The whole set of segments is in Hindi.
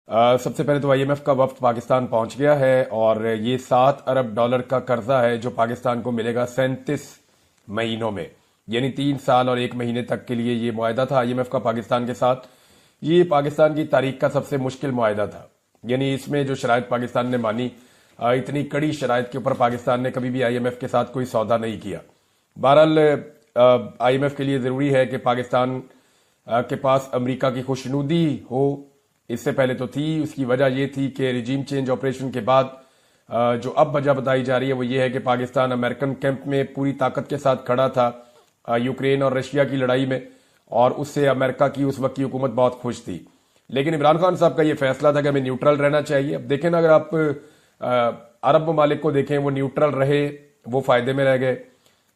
सबसे पहले तो आईएमएफ का वफ्द पाकिस्तान पहुंच गया है और ये $7 अरब का कर्जा है जो पाकिस्तान को मिलेगा 37 महीनों में, यानी 3 साल और 1 महीने तक के लिए ये मुआहदा था आईएमएफ का पाकिस्तान के साथ। ये पाकिस्तान की तारीख का सबसे मुश्किल मुआहदा था, यानी इसमें जो शराइत पाकिस्तान ने मानी, इतनी कड़ी शराइत के ऊपर पाकिस्तान ने कभी भी आईएमएफ के साथ कोई सौदा नहीं किया। बहरहाल आईएमएफ के लिए जरूरी है कि पाकिस्तान के पास अमेरिका की खुशनुदी हो। इससे पहले तो थी, उसकी वजह यह थी कि रिजीम चेंज ऑपरेशन के बाद जो अब वजह बताई जा रही है वो ये है कि पाकिस्तान अमेरिकन कैंप में पूरी ताकत के साथ खड़ा था यूक्रेन और रशिया की लड़ाई में, और उससे अमेरिका की उस वक्त की हुकूमत बहुत खुश थी। लेकिन इमरान खान साहब का ये फैसला था कि हमें न्यूट्रल रहना चाहिए। अब देखें ना, अगर आप अरब ममालिक को देखें, वो न्यूट्रल रहे, वो फायदे में रह गए।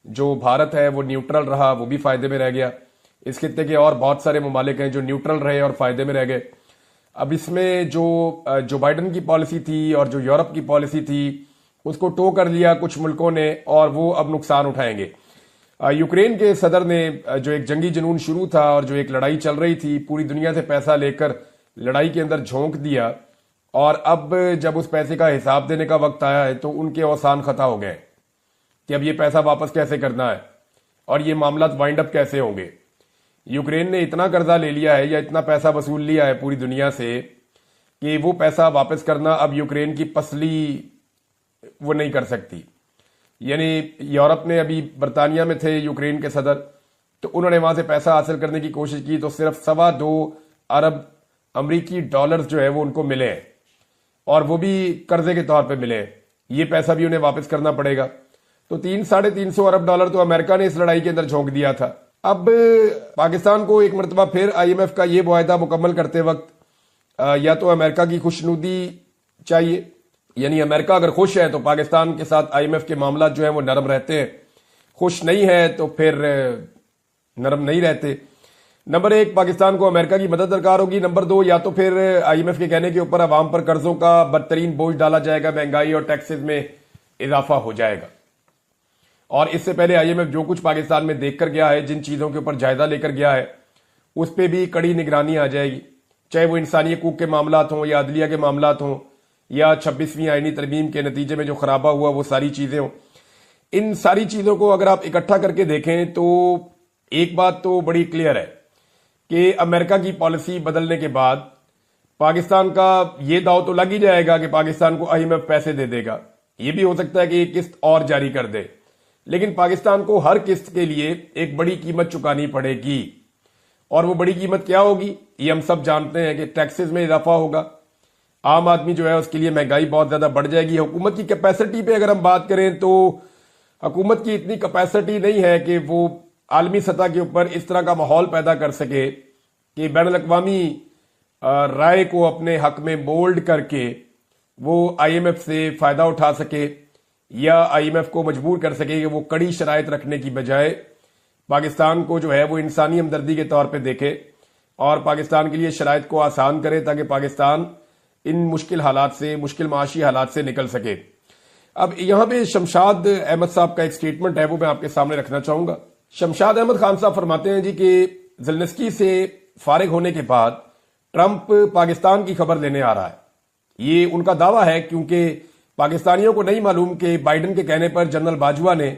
जो भारत है वो न्यूट्रल रहा, वो भी फायदे में रह गया। इस खित्ते के और बहुत सारे ममालिक हैं जो न्यूट्रल रहे और फायदे में रह गए। अब इसमें जो बाइडन की पॉलिसी थी और जो यूरोप की पॉलिसी थी उसको टो कर लिया कुछ मुल्कों ने, और वो अब नुकसान उठाएंगे। यूक्रेन के सदर ने जो एक जंगी जुनून शुरू था और जो एक लड़ाई चल रही थी, पूरी दुनिया से पैसा लेकर लड़ाई के अंदर झोंक दिया, और अब जब उस पैसे का हिसाब देने का वक्त आया है तो उनके औसान खता हो गए कि अब ये पैसा वापस कैसे करना है और ये मामला वाइंड अप कैसे होंगे। यूक्रेन ने इतना कर्जा ले लिया है या इतना पैसा वसूल लिया है पूरी दुनिया से कि वो पैसा वापस करना अब यूक्रेन की पसली वो नहीं कर सकती। यानी यूरोप ने, अभी बरतानिया में थे यूक्रेन के सदर, तो उन्होंने वहां से पैसा हासिल करने की कोशिश की तो सिर्फ $2.25 अरब अमरीकी डॉलर्स जो है वो उनको मिले हैं, और वो भी कर्जे के तौर पे मिले हैं। ये पैसा भी उन्हें वापस करना पड़ेगा। तो 300-350 अरब डॉलर तो अमेरिका ने इस लड़ाई के अंदर झोंक दिया था। अब पाकिस्तान को एक मरतबा फिर आईएमएफ का ये मुआहदा मुकम्मल करते वक्त या तो अमेरिका की खुशनुदी चाहिए, यानी अमेरिका अगर खुश है तो पाकिस्तान के साथ आईएमएफ के मामला जो है वो नरम रहते हैं, खुश नहीं है तो फिर नरम नहीं रहते। नंबर 1, पाकिस्तान को अमेरिका की मदद दरकार होगी। नंबर 2, या तो फिर आईएमएफ के कहने के ऊपर अवाम पर कर्जों का बदतरीन बोझ डाला जाएगा, महंगाई और टैक्सेस में इजाफा हो जाएगा। और इससे पहले आईएमएफ जो कुछ पाकिस्तान में देखकर गया है, जिन चीजों के ऊपर जायजा लेकर गया है, उस पर भी कड़ी निगरानी आ जाएगी, चाहे वो इंसानी हकूक के मामलात हों या अदलिया के मामलात हों या 26वीं आईनी तरमीम के नतीजे में जो खराबा हुआ वो सारी चीजें हों। इन सारी चीजों को अगर आप इकट्ठा करके देखें तो एक बात तो बड़ी क्लियर है कि अमेरिका की पॉलिसी बदलने के बाद पाकिस्तान का ये दाव तो लग ही जाएगा कि पाकिस्तान को आईएमएफ पैसे दे देगा। ये भी हो सकता है कि एक किस्त और जारी कर दे, लेकिन पाकिस्तान को हर किस्त के लिए एक बड़ी कीमत चुकानी पड़ेगी। और वो बड़ी कीमत क्या होगी ये हम सब जानते हैं कि टैक्सेस में इजाफा होगा। आम आदमी जो है उसके लिए महंगाई बहुत ज्यादा बढ़ जाएगी। हुकूमत की कैपेसिटी पे अगर हम बात करें तो हुकूमत की इतनी कैपेसिटी नहीं है कि वो आलमी सतह के ऊपर इस तरह का माहौल पैदा कर सके कि बैनुल अक़वामी राय को अपने हक में मोल्ड करके वो आईएमएफ से फायदा उठा सके या आईएमएफ को मजबूर कर सके कि वो कड़ी शराइत रखने की बजाय पाकिस्तान को जो है वो इंसानी हमदर्दी के तौर पे देखे और पाकिस्तान के लिए शराइत को आसान करे ताकि पाकिस्तान इन मुश्किल हालात से, मुश्किल माशी हालात से निकल सके। अब यहां पे शमशाद अहमद साहब का एक स्टेटमेंट है, वो मैं आपके सामने रखना चाहूंगा। शमशाद अहमद खान साहब फरमाते हैं जी कि ज़ेलेंस्की से फारिग होने के बाद ट्रंप पाकिस्तान की खबर लेने आ रहा है। ये उनका दावा है क्योंकि पाकिस्तानियों को नहीं मालूम कि बाइडन के कहने पर जनरल बाजवा ने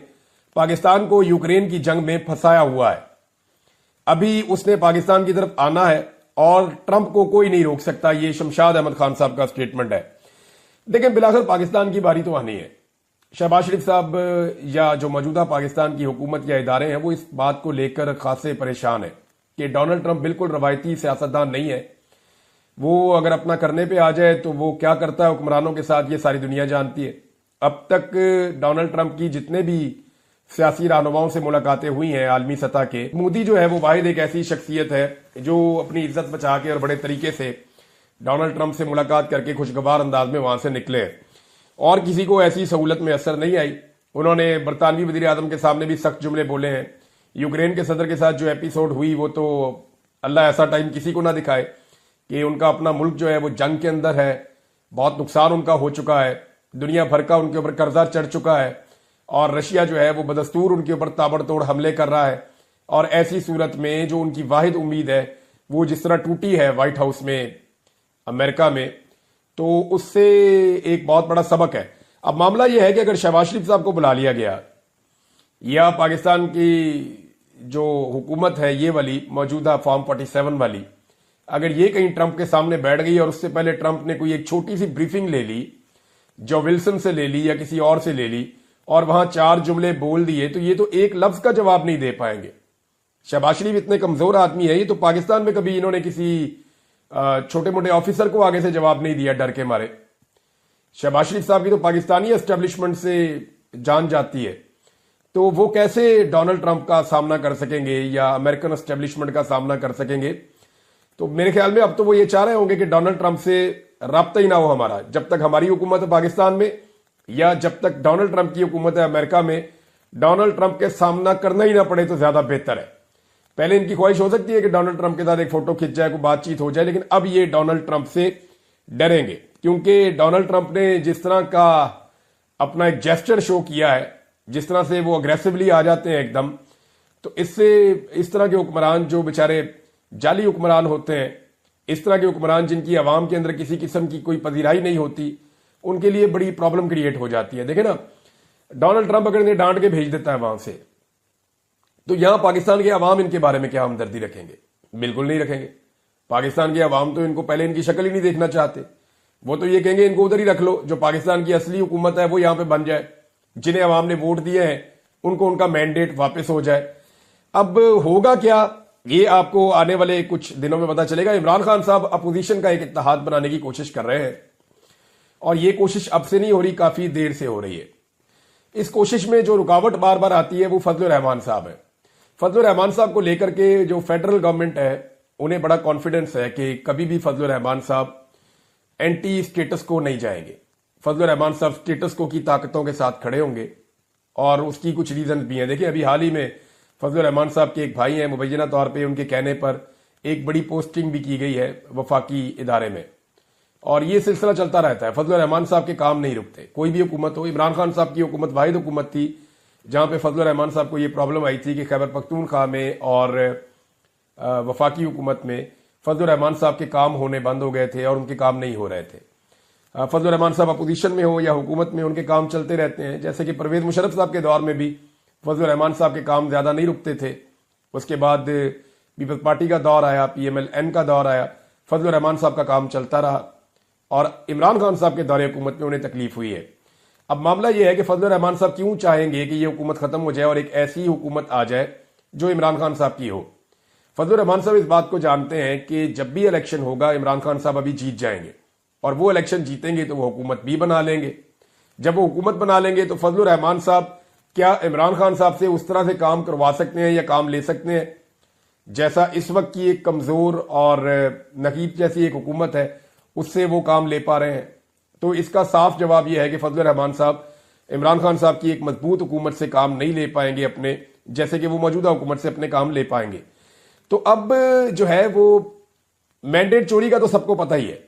पाकिस्तान को यूक्रेन की जंग में फंसाया हुआ है। अभी उसने पाकिस्तान की तरफ आना है और ट्रंप को कोई नहीं रोक सकता। ये शमशाद अहमद खान साहब का स्टेटमेंट है। देखें, बिलाखिर पाकिस्तान की बारी तो आनी है। शहबाज शरीफ साहब या जो मौजूदा पाकिस्तान की हुकूमत या इदारे हैं वो इस बात को लेकर खासे परेशान है कि डोनाल्ड ट्रंप बिल्कुल रवायती सियासतदान नहीं है। वो अगर अपना करने पे आ जाए तो वो क्या करता है हुक्मरानों के साथ ये सारी दुनिया जानती है। अब तक डोनाल्ड ट्रंप की जितने भी सियासी रहनुमाओं से मुलाकातें हुई हैं आलमी सतह के, मोदी जो है वो वाहिद एक ऐसी शख्सियत है जो अपनी इज्जत बचा के और बड़े तरीके से डोनाल्ड ट्रंप से मुलाकात करके खुशगवार अंदाज में वहां से निकले और किसी को ऐसी सहूलत में असर नहीं आई। उन्होंने बरतानवी वजीर आजम के सामने भी सख्त जुमले बोले हैं। यूक्रेन के सदर के साथ जो एपिसोड हुई वो तो अल्लाह ऐसा टाइम किसी को ना दिखाए कि उनका अपना मुल्क जो है वो जंग के अंदर है, बहुत नुकसान उनका हो चुका है, दुनिया भर का उनके ऊपर कर्जा चढ़ चुका है और रशिया जो है वो बदस्तूर उनके ऊपर ताबड़तोड़ हमले कर रहा है। और ऐसी सूरत में जो उनकी वाहिद उम्मीद है वो जिस तरह टूटी है व्हाइट हाउस में अमेरिका में, तो उससे एक बहुत बड़ा सबक है। अब मामला यह है कि अगर शहबाज शरीफ साहब को बुला लिया गया या पाकिस्तान की जो हुकूमत है ये वाली मौजूदा फॉर्म 47 वाली, अगर ये कहीं ट्रंप के सामने बैठ गई और उससे पहले ट्रंप ने कोई एक छोटी सी ब्रीफिंग ले ली, जो विल्सन से ले ली या किसी और से ले ली, और वहां 4 जुमले बोल दिए, तो ये तो एक लफ्ज का जवाब नहीं दे पाएंगे। शहबाज शरीफ इतने कमजोर आदमी है, ये तो पाकिस्तान में कभी इन्होंने किसी छोटे मोटे ऑफिसर को आगे से जवाब नहीं दिया डर के मारे। शहबाज शरीफ साहब की तो पाकिस्तानी एस्टेब्लिशमेंट से जान जाती है, तो वो कैसे डोनाल्ड ट्रंप का सामना कर सकेंगे या अमेरिकन एस्टेब्लिशमेंट का सामना कर सकेंगे। तो मेरे ख्याल में अब तो वो ये चाह रहे होंगे कि डोनाल्ड ट्रंप से राब्ता ही ना हो हमारा, जब तक हमारी हुकूमत है पाकिस्तान में या जब तक डोनाल्ड ट्रंप की हुकूमत है अमेरिका में, डोनाल्ड ट्रंप के सामना करना ही ना पड़े तो ज्यादा बेहतर है। पहले इनकी ख्वाहिश हो सकती है कि डोनाल्ड ट्रंप के साथ एक फोटो खिंच जाए, कोई बातचीत हो जाए, लेकिन अब ये डोनाल्ड ट्रंप से डरेंगे, क्योंकि डोनाल्ड ट्रंप ने जिस तरह का अपना एक जेस्चर शो किया है, जिस तरह से वो अग्रेसिवली आ जाते हैं एकदम, तो इससे इस तरह के हुक्मरान जो बेचारे जाली हुक्मरान होते हैं, इस तरह के हुक्मरान जिनकी आवाम के अंदर किसी किस्म की कोई पजीराई नहीं होती, उनके लिए बड़ी प्रॉब्लम क्रिएट हो जाती है। देखे ना, डोनाल्ड ट्रंप अगर इन्हें डांट के भेज देता है वहां से, तो यहां पाकिस्तान के अवाम इनके बारे में क्या हमदर्दी रखेंगे? बिल्कुल नहीं रखेंगे। पाकिस्तान के अवाम तो इनको पहले इनकी शक्ल ही नहीं देखना चाहते। वो तो ये कहेंगे इनको उधर ही रख लो, जो पाकिस्तान की असली हुकूमत है वो यहां पे बन जाए, जिन्हें अवाम ने वोट दिए हैं उनको उनका मैंडेट वापस हो जाए। अब होगा क्या, ये आपको आने वाले कुछ दिनों में पता चलेगा। इमरान खान साहब अपोजिशन का एक इत्तेहाद बनाने की कोशिश कर रहे हैं, और ये कोशिश अब से नहीं हो रही, काफी देर से हो रही है। इस कोशिश में जो रुकावट बार बार आती है वो फजलुर रहमान साहब है। फजलुर रहमान साहब को लेकर के जो फेडरल गवर्नमेंट है उन्हें बड़ा कॉन्फिडेंस है कि कभी भी फजलुर रहमान साहब एंटी स्टेटस को नहीं जाएंगे। फजलुर रहमान साहब स्टेटस को की ताकतों के साथ खड़े होंगे, और उसकी कुछ रीजन भी हैं। देखिए, अभी हाल ही में फजलुर रहमान साहब के एक भाई हैं, मुबैना तौर पे उनके कहने पर एक बड़ी पोस्टिंग भी की गई है वफाकी इदारे में, और ये सिलसिला चलता रहता है। फजलुर रहमान साहब के काम नहीं रुकते, कोई भी हुकूमत हो। इमरान खान साहब की हुकूमत वाहिद हुकूमत थी जहां पे फजलुर रहमान साहब को ये प्रॉब्लम आई थी कि खैबर पख्तूनख्वा में और वफाकी हुकूमत में फजलुर रहमान साहब के काम होने बंद हो गए थे और उनके काम नहीं हो रहे थे। फजलुर रहमान साहब अपोजिशन में हो या हुकूमत में, उनके काम चलते रहते हैं। जैसे कि परवेज मुशर्रफ साहब के दौर में भी फजलुर रहमान साहब के काम ज्यादा नहीं रुकते थे। उसके बाद पीपल्स पार्टी का दौर आया, PMLN का दौर आया, फजलुर रहमान साहब का काम चलता रहा, और इमरान खान साहब के दौरे हुकूमत में उन्हें तकलीफ हुई है। अब मामला यह है कि फजलुर रहमान साहब क्यों चाहेंगे कि यह हुकूमत खत्म हो जाए और एक ऐसी हुकूमत आ जाए जो इमरान खान साहब की हो। फजलुर रहमान साहब इस बात को जानते हैं कि जब भी इलेक्शन होगा इमरान खान साहब अभी जीत जाएंगे, और वो इलेक्शन जीतेंगे तो वो हुकूमत भी बना लेंगे। जब वो हुकूमत बना लेंगे तो फजलुर रहमान साहब क्या इमरान खान साहब से उस तरह से काम करवा सकते हैं या काम ले सकते हैं जैसा इस वक्त की एक कमजोर और नकीब जैसी एक हुकूमत है उससे वो काम ले पा रहे हैं? तो इसका साफ जवाब यह है कि फजलुर रहमान साहब इमरान खान साहब की एक मजबूत हुकूमत से काम नहीं ले पाएंगे अपने, जैसे कि वो मौजूदा हुकूमत से अपने काम ले पाएंगे। तो अब जो है वो मैंडेट चोरी का तो सबको पता ही है